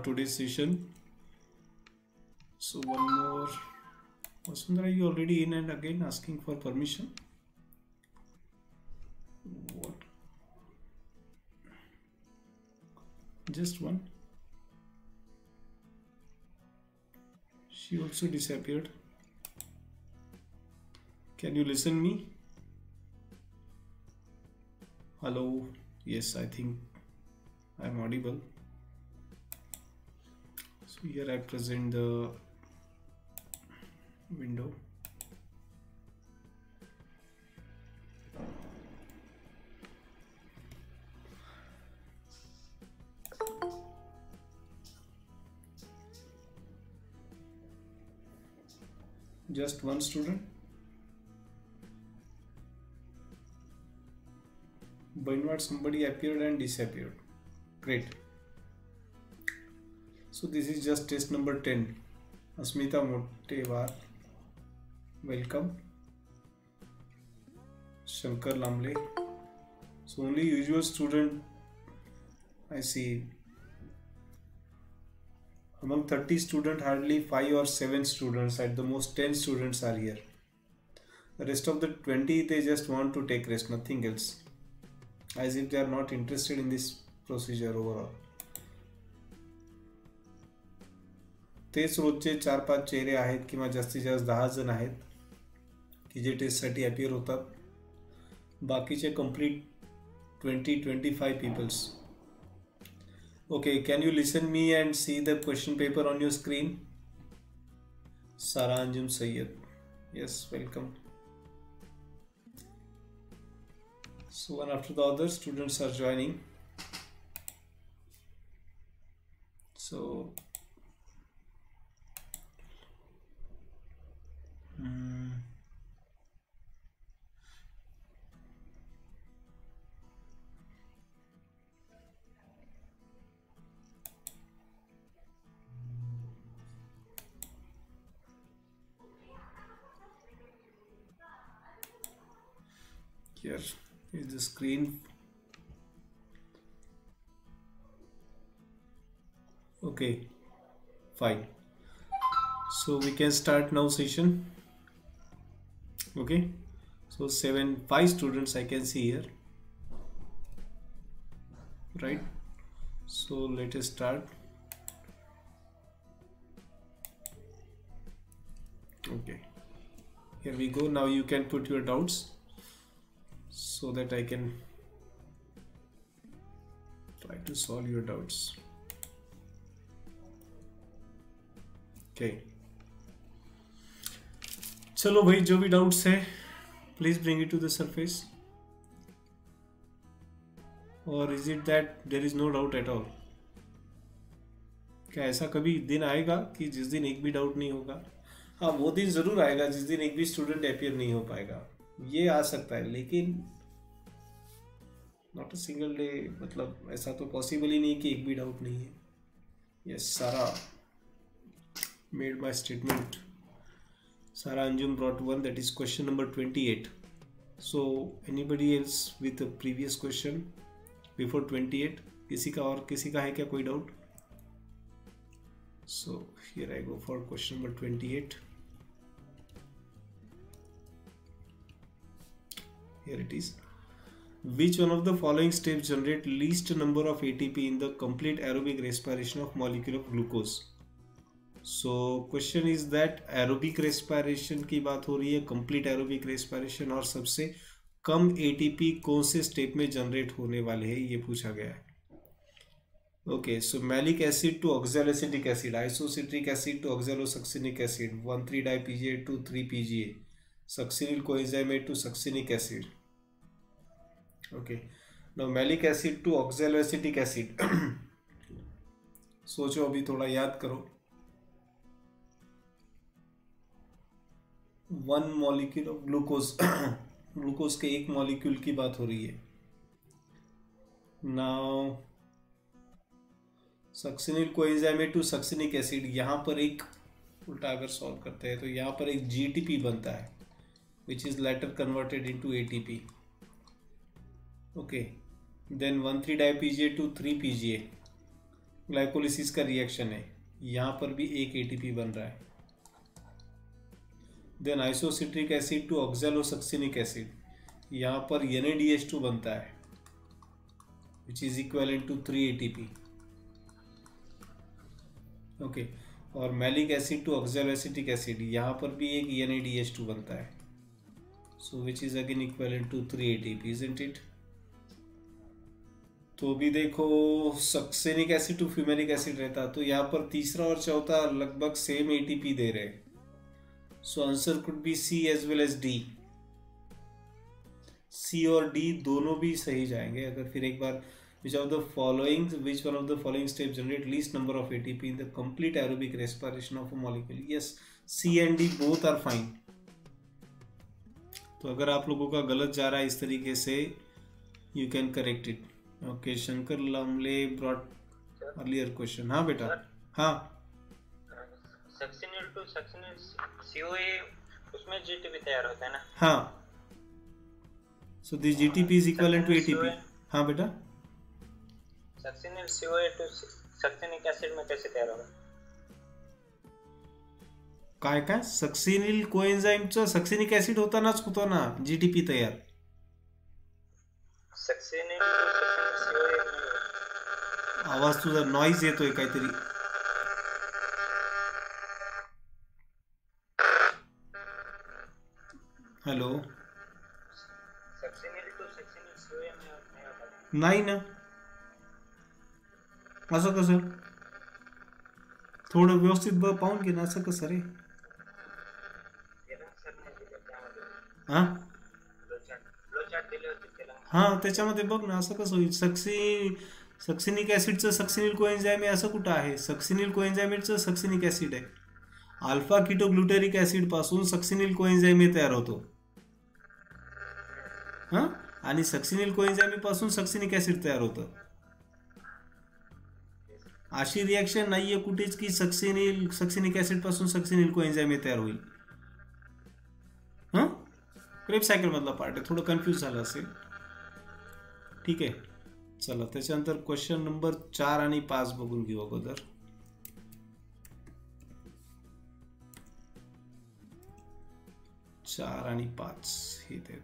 today's session. So one more. Vasundhara, you already in and again asking for permission? What? Just one? She also disappeared. Can you listen me? Hello? Yes, I think I'm audible. So here I present the window. Just one student. By what somebody appeared and disappeared. Great. So this is just test number 10. Asmita Mottevar. Welcome. Shankar Lamle. So only usual student I see. Among 30 students, hardly 5 or 7 students, at the most 10 students are here. The rest of the 20, they just want to take rest, nothing else. As if they are not interested in this procedure overall. तेच रोजचे 4-5 चेहरे आहेत किंवा जास्तीत जास्त 10 जण आहेत की जे टेस्टसाठी अपीअर होतात. बाकीचे complete 20-25 peoples. Okay, can you listen me and see the question paper on your screen? Sara Anjum Sayyed. Yes, welcome. So one after the other, students are joining. So here is the screen. Okay, fine. So we can start now session. Okay, so 5 students I can see here, right? So let us start. Okay, here we go. Now you can put your doubts so that I can try to solve your doubts. Okay, चलो भाई, जो भी doubts है please bring it to the surface. और is it that there is no doubt at all? क्या ऐसा कभी दिन आएगा कि जिस दिन एक भी डाउट नहीं होगा? हाँ, वो दिन जरूर आएगा जिस दिन एक भी स्टूडेंट अपीयर नहीं हो पाएगा. ये आ सकता है, लेकिन नॉट अ सिंगल डे. मतलब ऐसा तो पॉसिबल ही नहीं कि एक भी डाउट नहीं है. Yes, Sara made my statement. Sara Anjum brought one, that is question number 28. So anybody else with the previous question before 28? किसी का है क्या कोई doubt? So here I go for question number 28. Here it is. Which one of the following steps generate least number of ATP in the complete aerobic respiration of molecule of glucose? So question is that aerobic respiration की बात हो रही है, complete aerobic respiration, और सबसे कम ATP कौन से स्टेप में जनरेट होने वाले हैं ये पूछा गया है. Okay, so malic acid to oxaloacetic acid, isocitric acid to oxalosuccinic acid, 1,3-diPGA to 3-PGA, succinyl coenzyme A to succinic acid. Okay, now malic acid to oxaloacetic acid. सोचो, अभी थोड़ा याद करो. 1 मॉलिक्यूल ऑफ ग्लूकोज. ग्लूकोज के एक molecule की बात हो रही है. Now succinyl coenzyme A to succinic acid, यहां पर एक उल्टा अगर सॉल्व करते हैं तो यहां पर एक GTP बनता है which is later converted into ATP. Okay, then 1,3-diPGA to 3-PGA. Glycolysis का रिएक्शन है, यहाँ पर भी एक एटीपी बन रहा है। Then isocitric acid to oxalosuccinic acid, यहाँ पर NADH2 बनता है which is equivalent to 3 ATP। Okay, और malic acid to oxaloacetic acid, यहाँ पर भी एक NADH2 बनता है, so which is again equivalent to 3 ATP, isn't it? तो भी देखो succinic acid to fumaric acid रहता तो यहाँ पर तीसरा और चौथा लगभग सेम एटीपी दे रहे, so answer could be C as well as D। C और D दोनों भी सही जाएंगे अगर फिर एक बार which one of the following steps generate least number of ATP in the complete aerobic respiration of a molecule? Yes, C and D both are fine। तो अगर आप लोगों का गलत जा रहा है इस तरीके से, you can correct it। Okay, Shankar Lamle brought earlier question. हाँ बेटा, हाँ सक्सिनिल टू सक्सिनिल COA उसमें GTP तैयार होता है ना? हाँ, so this GTP is equivalent to ATP। हाँ बेटा, succinyl COA to succinic acid में कैसे तैयार होगा? काय काय सक्सिनिल कोएन्झाइमचं सक्सिनिक ऍसिड होतानाच होतो ना GTP तयार। सक्सिनिल टू सक्सिनिल COA आवाज तुझा नॉइज येतोय काहीतरी। Hello, succinyl to succinyl COA नाही ना, असं कसं? थोडं व्यवस्थित पाहून घे ना, असं कसं रे? हा हा, त्याच्यामध्ये बघ ना, असं कसं होईल? सक्सिनिक ऍसिडचं सक्सिनिल कोएन्झाइम आहे असं कुठं आहे? सक्सिनिल कोएन्झाइमचं सक्सिनिक ऍसिड आहे, अल्फा कीटोग्लुटेरिक ऍसिड पासून सक्सिनिल कोएन्झाइम तयार होतो हा, आणि सक्सिनिल कोएन्झाइम पासून सक्सिनिक ऍसिड तयार होतं। अशी रिएक्शन नाहीये कुठेच की सक्सिनिक ऍसिड पासून सक्सिनिल कोएन्झाइम तयार होईल। हां, क्रेब्स सायकल मधला पार्ट आहे, थोडं कन्फ्यूज झालं असेल। ठीक आहे, चला त्याच्यानंतर क्वेश्चन नंबर 4 आणि 5 बघून घेऊ अगोदर। चार आणि 5 हे ते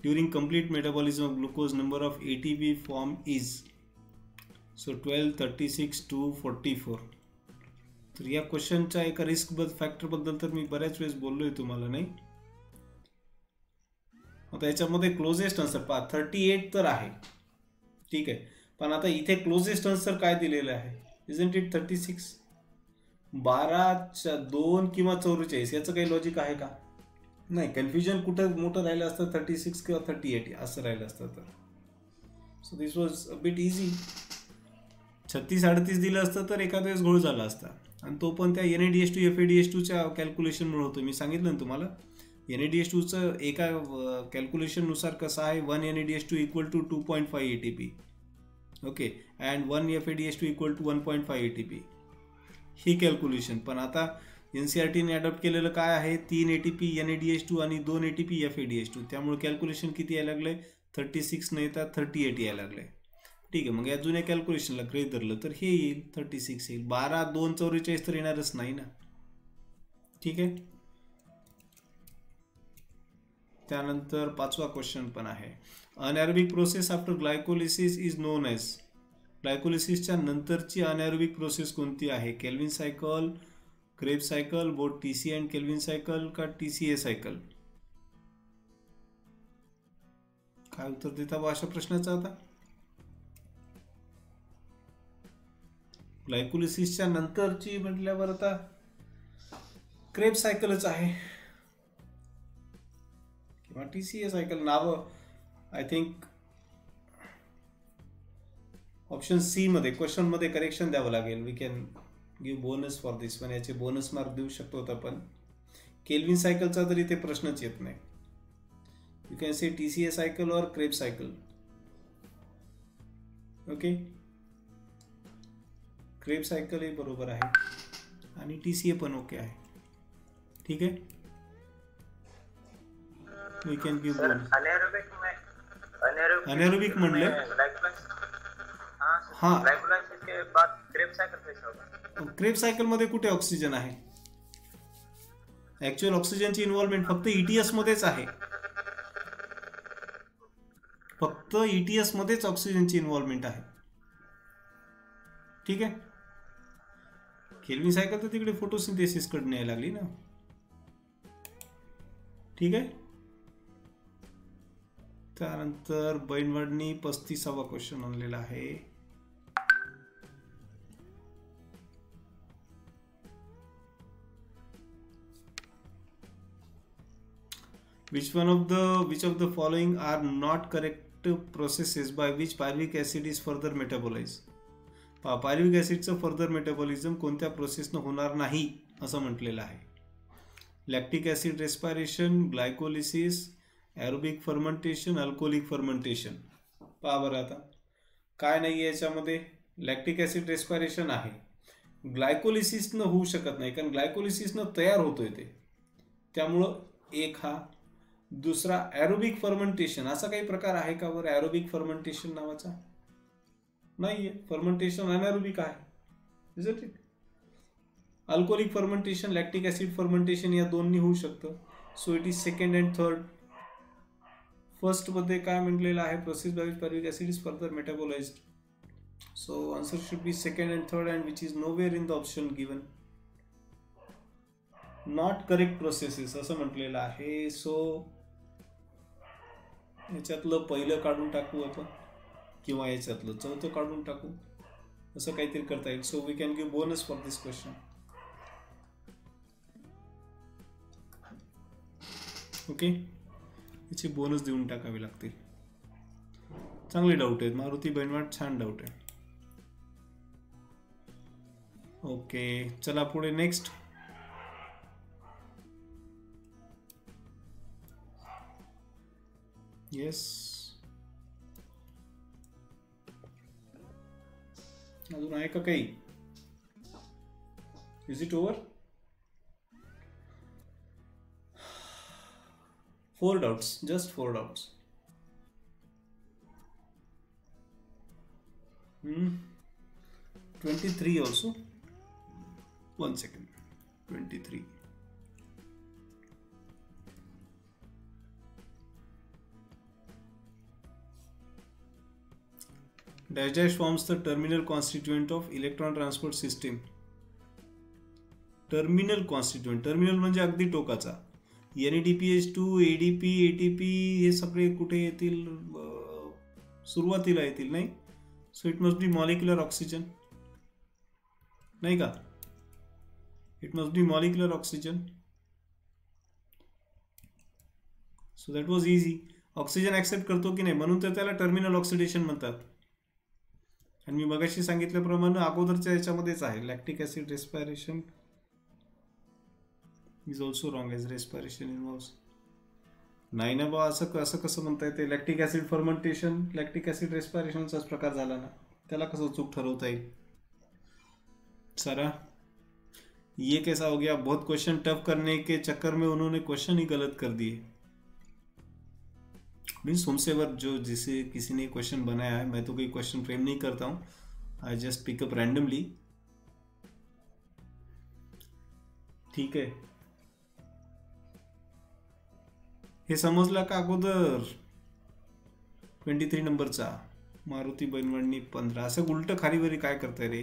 during complete metabolism of glucose number of ATP form is, so 12, 36, 2, 44। तर या क्वेश्चनच्या एका रिस्क फॅक्टर बद्दल तर मी बऱ्याच वेळेस बोललोय तुम्हाला, नाही? आता याच्यामध्ये क्लोजेस्ट आन्सर पहा 38 तर आहे, ठीक आहे, पण आता इथे क्लोजेस्ट आन्सर काय दिलेलं आहे? Isn't it 36? 12, 2 किंवा 44 याचं काही लॉजिक आहे का? नाही, कन्फ्युजन कुठं मोठं राहिलं असतं 36 किंवा 38 असं राहिलं असतं तर। So this was a bit easy. 36-38 दिलं असतं तर एखाद्या वेळेस घोळ झाला असता, आणि तो पण त्या NADH2 FADH2च्या कॅल्क्युलेशनमुळे होतो। मी सांगितलं ना तुम्हाला, NADH2चं एका कॅल्क्युलेशननुसार कसं आहे, 1 NADH2 equal to 2.5 ATP, okay, and 1 FADH2 equal to 1.5 ATP ही कॅल्क्युलेशन। पण आता NCERTने अडॉप्ट केलेलं काय आहे, 3 ATP NADH2 आणि 2 ATP FADH2, त्यामुळे कॅल्क्युलेशन किती यायला लागलंय? 36 न येता 38 यायला लागलंय। ठीक आहे, मग या जुन्या कॅल्क्युलेशनला गृहीत धरलं तर हे येईल 36 येईल, 12, 2, 44 तर येणारच नाही ना। ठीक आहे, त्यानंतर 5वा क्वेश्चन पण आहे, anaerobic process after glycolysis is known as, ग्लायकोलिसिसच्या नंतरची अनएरोबिक प्रोसेस कोणती आहे? Calvin cycle, Krebs cycle, both TC and Calvin cycle का TCA सायकल? काय उत्तर देता अशा प्रश्नाचं? आता ग्लायकोलिसिसच्या नंतरची म्हटल्यावर आता क्रेब्स सायकलच आहे किंवा TCA सायकल। नावं आय थिंक ऑप्शन C मध्ये क्वेश्चन मध्ये करेक्शन द्यावं लागेल। We can give bonus for this one, याचे बोनस मार्क देऊ शकतो आपण। केल्विन सायकलचा तरी ते प्रश्नच येत नाही। You can say TCA cycle और Krebs cycle. Okay, Krebs cycle हे बरोबर आहे आणि TCA पण ओके आहे। ठीक आहे, we can give bonus. Anaerobic म्हणले, हाँ, ग्लाइकोलाइसिस के बाद क्रेब्स क्रेब सायकल कैसा होगा? क्रेब सायकल मध्ये कुठे ऑक्सिजन आहे? ऍक्च्युअल ऑक्सिजनची इन्व्हॉल्वमेंट फक्त ETS मध्येच आहे. फक्त ETS मध्येच ऑक्सिजनची इन्व्हॉल्वमेंट आहे. ठीक आहे. केल्विन सायकल तर तिकडे फोटोसिंथेसिस कडे यायला लागली ना. ठीक आहे. त्यानंतर बैनवर्डनी 35वा क्वेश्चन आणलेला आहे. Which of the following are not correct processes by which pyruvic acid is further metabolized? Pyruvic ऍसिडचं फर्दर मेटाबॉलिझम कोणत्या प्रोसेसनं होणार नाही असं म्हटलेलं आहे. Lactic acid respiration, glycolysis, aerobic fermentation, alcoholic fermentation. पहा बरं आता काय नाही याच्यामध्ये. लॅक्टिक ऍसिड रेस्पायरेशन आहे, ग्लायकोलिसिसनं होऊ शकत नाही कारण ग्लायकोलिसिसनं तयार होतोय ते, त्यामुळं एक हा. दुसरा ॲरोबिक फर्मेंटेशन, असा काही प्रकार आहे का बरं ॲरोबिक फर्मेंटेशन नावाचा? नाहीये. फर्मेंटेशन अनॅरोबिक आहे. Is it? Alcoholic fermentation, lactic acid fermentation या दोन्ही होऊ शकतं. So it is second and third. First मध्ये काय म्हटलेलं आहे? Process by which pyruvic acid is further metabolised. So answer should be second and third and which is nowhere in the option given. Not correct processes असं म्हटलेलं आहे. So याच्यातलं पहिलं काढून टाकू आपण किंवा याच्यातलं चौथं काढून टाकू, असं काहीतरी करता येईल. So we can give bonus for this question. Okay, याची बोनस देऊन टाकावी लागतील. चांगले डाऊट आहेत मारुती बैनवाट, छान डाऊट आहे. ओके चला पुढे नेक्स्ट. येस, अजून आहे का काही? Is it over? 4 doubts, just 4 doubts. 23 also. 1 second. 23. Dash dash forms the terminal constituent of electron transport system. Terminal constituent, terminal म्हणजे अगदी टोकाचा. NADPH2, ADP, ATP हे सगळे कुठे येतील? सुरुवातीला येतील नाही. So it must be molecular oxygen, नाही का? It must be molecular oxygen. So that was easy. Oxygen accept करतो की नाही म्हणून तर त्याला टर्मिनल ऑक्सिडेशन म्हणतात. आणि मी मगाशी सांगितल्याप्रमाणे अगोदरच्या याच्यामध्येच आहे. Lactic acid respiration is also wrong as respiration involves. नाही ना बा, असं कसं म्हणता येते? Lactic acid fermentation, lactic acid रेस्पायरेशनचाच प्रकार झाला ना, त्याला कसं चूक ठरवता येईल? सारा ये कैसा हो गया? बहुत क्वेश्चन टफ करने के चक्कर में उन्होंने क्वेश्चन ही गलत कर दिए. मीन्स तुमसे वर जो जिसे किसी ने क्वेश्चन बनाया है, मैं तो कोई क्वेश्चन फ्रेम नहीं करता हूँ, आई जस्ट पिकअप रैंडमली. ठीक है, हे समजलं का अगोदर? 23 नंबरचा मारुती बैनवाडनी 15. असं उलट खालीवरी काय करताय रे?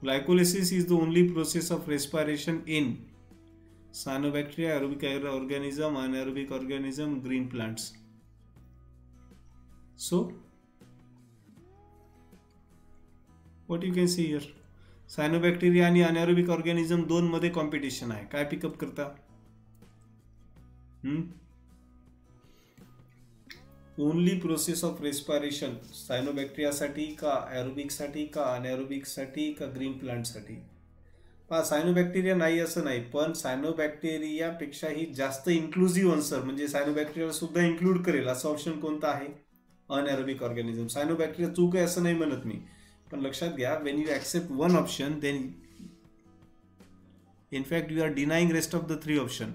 Glycolysis is the only process of respiration in cyanobacteria, aerobic organism, anaerobic organism, green plants. So what you can see here, cyanobacteria आणि anaerobic organism दोन मध्ये कॉम्पिटिशन आहे. काय पिकअप करता? Only process of respiration cyanobacteria साठी का, aerobic साठी का, अनएरोबिक साठी का, ग्रीन प्लांट साठी? पहा, सायनोबॅक्टेरिया नाही असं नाही, पण सायनोबॅक्टेरियापेक्षाही जास्त इन्क्लुझिव्ह आन्सर म्हणजे सायनोबॅक्टेरिया सुद्धा इन्क्लूड करेल असं ऑप्शन कोणतं आहे? Anaerobic organism. सायनोबॅक्टेरिया चूक आहे असं नाही म्हणत मी, पण लक्षात घ्या, when you accept one option then in fact you are denying rest of the 3 option.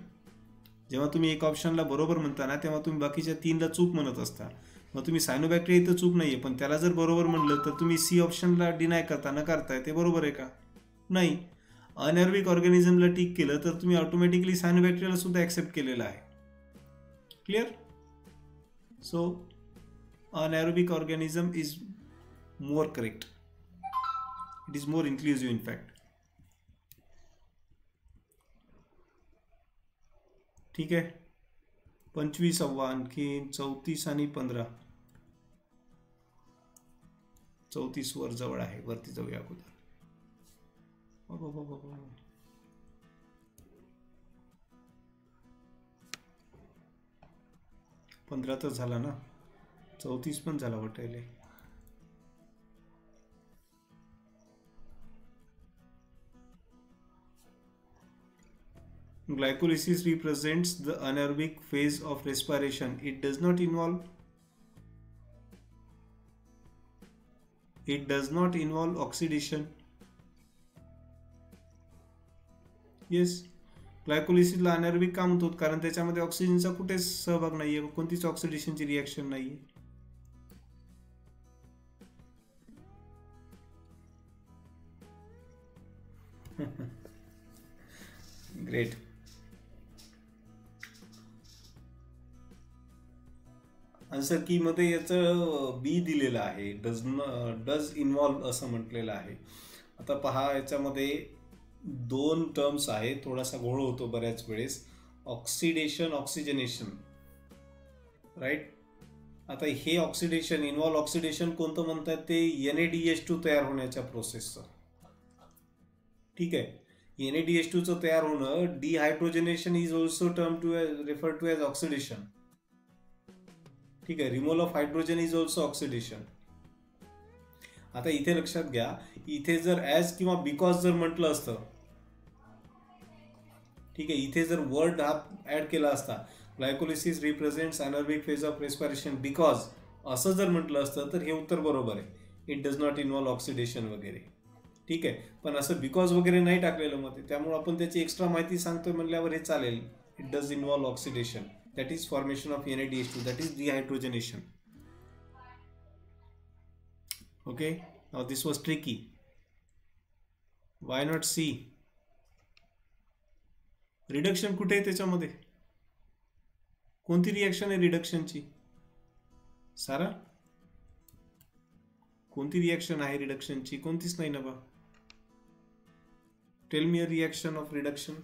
जेव्हा तुम्ही एक ऑप्शनला बरोबर म्हणता ना, तेव्हा तुम्ही बाकीच्या 3ला चूक म्हणत असता. मग तुम्ही सायनोबॅक्टेरिया इथं चूक नाहीये, पण त्याला जर बरोबर म्हणलं तर तुम्ही सी ऑप्शनला डिनाय करता नकारताय, ते बरोबर आहे का? नाही. अनएरोबिक ऑर्गॅनिझमला टिक केलं तर तुम्ही ऑटोमॅटिकली सायनोबॅक्टेरियाला सुद्धा ऍक्सेप्ट केलेलं आहे. Clear? So anaerobic organism is more correct. It is more inclusive in fact. ठीक आहे. 25 आणखी 34 आणि 15. 34 वर जवळ आहे, वरती जाऊया अगोदर. 15 तर झाला ना, 34 पण झाला वाटायला. Glycolysis represents the anaerobic phase of respiration. It does not involve oxidation. Yes, ग्लायकोलिसिसला अनाएरोबिक का म्हणतात? कारण त्याच्यामध्ये ऑक्सिजनचा कुठेच सहभाग नाहीये, कोणतीच ऑक्सिडेशनची रिएक्शन नाहीये. ग्रेट. आन्सर की मध्ये याचं बी दिलेलं आहे, डज इन्व्हॉल्व असं म्हटलेलं आहे. आता पहा, याच्यामध्ये 2 टर्म्स आहे, थोडासा घोळ होतो बऱ्याच वेळेस. Oxidation, oxygenation, right. आता हे ऑक्सिडेशन, इन्व्हॉल्व ऑक्सिडेशन कोणतं म्हणतात? ते NaDH2 तयार होण्याच्या प्रोसेसचं. ठीक आहे. NaDH2 चं तयार होणं, dehydrogenation is also refer to as oxidation. ठीक आहे. Removal of hydrogen is also oxidation. आता इथे लक्षात घ्या, इथे जर ॲज किंवा बिकॉज जर म्हटलं असतं, ठीक आहे, इथे जर वर्ड हा ऍड केला असता, glycolysis represents anaerobic phase of respiration because, असं जर म्हटलं असतं तर हे उत्तर बरोबर आहे. It does not involve oxidation वगैरे. ठीक आहे. पण असं बिकॉज वगैरे नाही टाकलेलं मध्ये, त्यामुळे आपण त्याची एक्स्ट्रा माहिती सांगतोय म्हणल्यावर हे चालेल. It does involve oxidation, that is formation of NaDH2, that is dehydrogenation. Okay, now this was tricky. Why not C? Reduction कुठे आहे त्याच्यामध्ये? कोणती रिएक्शन आहे रिडक्शनची? सारा, कोणती रिएक्शन आहे रिडक्शनची? कोणतीच नाही ना बा. Tell me a reaction of reduction.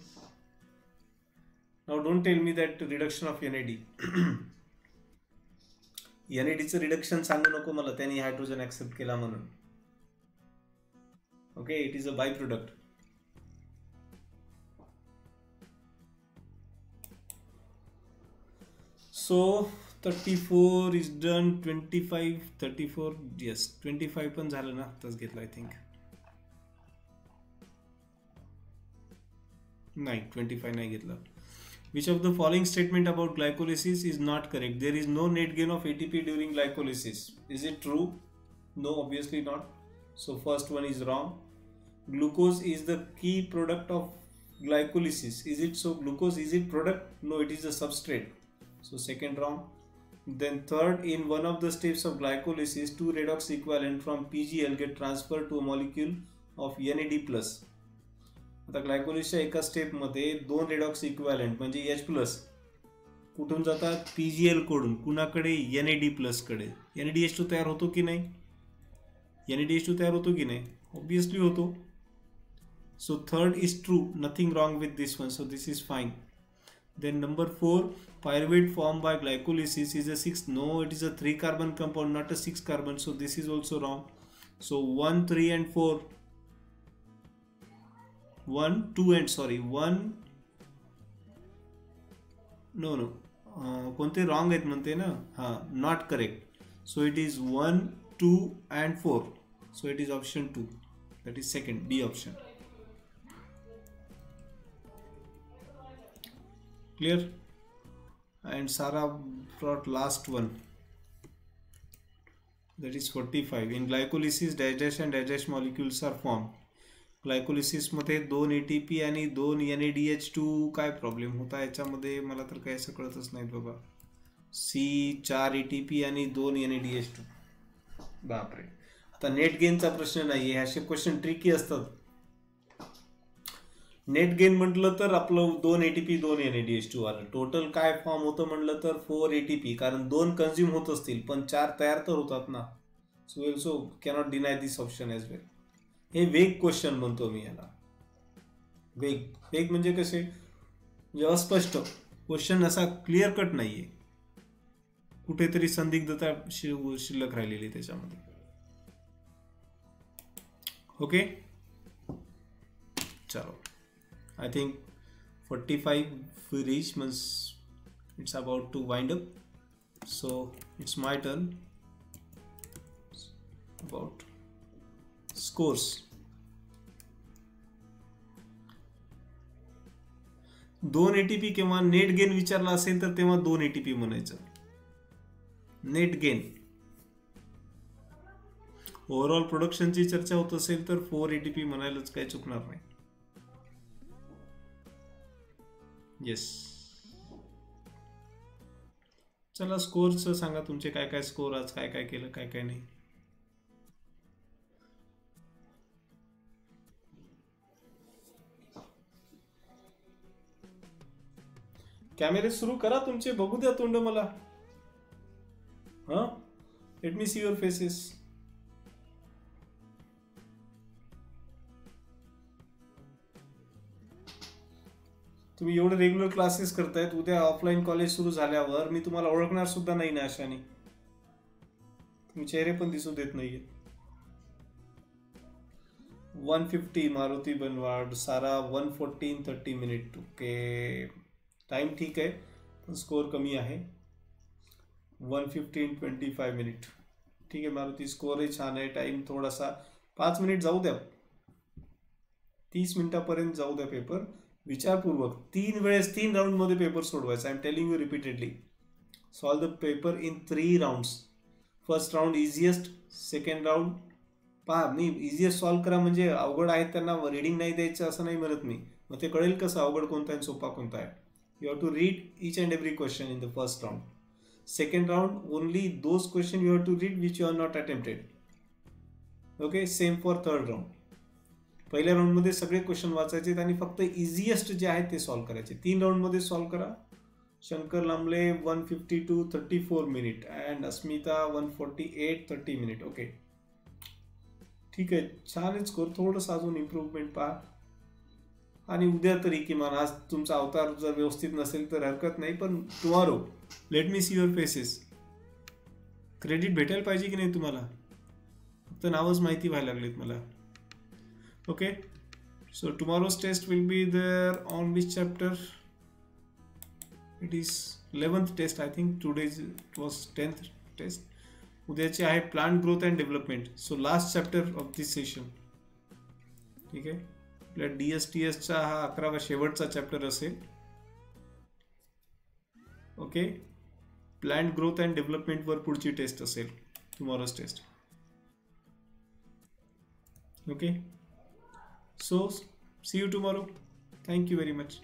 Now don't tell me that reduction of NAD. NAD चं रिडक्शन सांगू नको मला, त्यांनी हायड्रोजन ऍक्सेप्ट केला म्हणून. Okay, it is a by product. So 34 is done. 25, 34, yes 25 पण झालं ना, आताच घेतलं आय थिंक. नाही, 25 नाही घेतलं. Which of the following statement about glycolysis is not correct? There is no net gain of ATP during glycolysis. Is it true? No, obviously not. So first one is wrong. Glucose is the key product of glycolysis. Is it so? Glucose, is it product? No, it is a substrate. So second wrong. Then third, in one of the steps of glycolysis, 2 redox equivalent from PGL get transferred to a molecule of NAD+. आता ग्लायकोलिसच्या एका स्टेपमध्ये 2 redox equivalent म्हणजे H+ कुठून जातात? PGL कडून. कुणाकडे? NAD+ कडे. NADH2 तयार होतो की नाही? NADH2 तयार होतो की नाही? ऑब्वियसली होतो. So third is true, nothing wrong with this one, so this is fine. Then number 4, pyruvate formed by glycolysis is a 6. No, it is a 3 carbon compound, not a 6 carbon, so this is also wrong. So 1, 3 and 4. 1, 2 and sorry 1, no कोणते wrong आहेत म्हणते ना. हां, not correct. So it is 1, 2 and 4. So it is option 2, that is second, B option. Clear? And Sarah brought last one, that is 45. In glycolysis, dash and dash molecules are formed. Glycolysis मध्ये 2 ATP आणि 2 NADH2. काय problem होता याच्यामध्ये? मला तर काय असं कळतच नाही बाबा. सी 4 ATP आणि 2 NADH2. बापरे, आता नेट गेनचा प्रश्न नाही आहे, असे क्वेश्चन ट्रिकी असतात. नेट गेन म्हटलं तर आपलं 2 ATP 2 NADH2 आलं. टोटल काय फॉर्म होतं म्हटलं तर 4 ATP, कारण 2 कन्झ्युम होत असतील पण 4 तयार तर होतात ना. So we also cannot deny this option as well. हे वेग क्वेश्चन म्हणतो मी याला. वेग वेग म्हणजे कसे, म्हणजे अस्पष्ट क्वेश्चन, असा क्लिअर कट नाहीये, कुठेतरी संदिग्धता शिल्लक राहिलेली त्याच्यामध्ये. ओके, चलो, I think 45 we reach, means it's about to wind up, so it's my turn. About scores. 2 ATP किंवा नेट गेन विचारला असेल तर तेव्हा 2 ATP म्हणायचं. नेट गेन, ओव्हरऑल प्रोडक्शनची चर्चा होत असेल तर 4 ATP म्हणायलाच काही चुकणार नाही. येस, चला स्कोरचं सांगा, तुमचे काय काय स्कोर, आज काय काय केलं, काय काय नाही. कॅमेरे सुरू करा तुमचे, बघू द्या तोंड मला. हा, let me see your faces. तुम्ही एवढे रेग्युलर क्लासेस करतायत, उद्या ऑफलाईन कॉलेज सुरू झाल्यावर मी तुम्हाला ओळखणार सुद्धा नाही ना अशाने. तुम्ही चेहरे पण दिसू देत नाहीये. 150 मारुती बनवाड, सारा 114 30 मिनिट. ओके, टाइम ठीक आहे पण स्कोर कमी आहे. 115 25 मिनिट. ठीक आहे मारुती, स्कोरही छान आहे. टाइम थोडासा 5 मिनिट जाऊ द्या, 30 मिनिटापर्यंत जाऊ द्या पेपर. विचारपूर्वक 3 वेळेस 3 राऊंड मध्ये पेपर सोडवायचा. I am telling you repeatedly. Solve the paper in 3 rounds. First round easiest, second round पहा, मी इझिएस्ट सॉल्व करा म्हणजे अवघड आहेत त्यांना रीडिंग नाही द्यायचं असं नाही म्हणत मी. मग ते कळेल कसं अवघड कोणता आहे सोपा कोणता आहे. You have to read each and every question in the first round. Second round only those question you have to read which you are not attempted. Okay, same for third round. पहिल्या राऊंडमध्ये सगळे question वाचायचे आणि फक्त easiest जे आहेत ते solve करायचे. 3 राऊंडमध्ये सॉल्व करा. Shankar Lambale 152 34 minute and Asmita 148 30 minute. Okay, ठीक आहे, छान आहे स्कोर. थोडंसं अजून इम्प्रूव्हमेंट पहा. आणि उद्या तरी किमान, आज तुमचा अवतार जर व्यवस्थित नसेल तर हरकत नाही, पण tomorrow let me see your faces. Credit भेटायला पाहिजे की नाही तुम्हाला, फक्त नावच माहिती व्हायला लागलेत मला. Okay, so tomorrow's test will be there on which chapter? It is 11th test, I think. Today's it was 10th test. उद्याचे आहे plant growth and development. So last chapter of this session. ठीक आहे, आपल्या DSTSचा हा 11वा शेवटचा chapter असेल. Okay, plant growth and development वर पुढची टेस्ट असेल, tomorrow's test. Okay, so see you tomorrow. Thank you very much.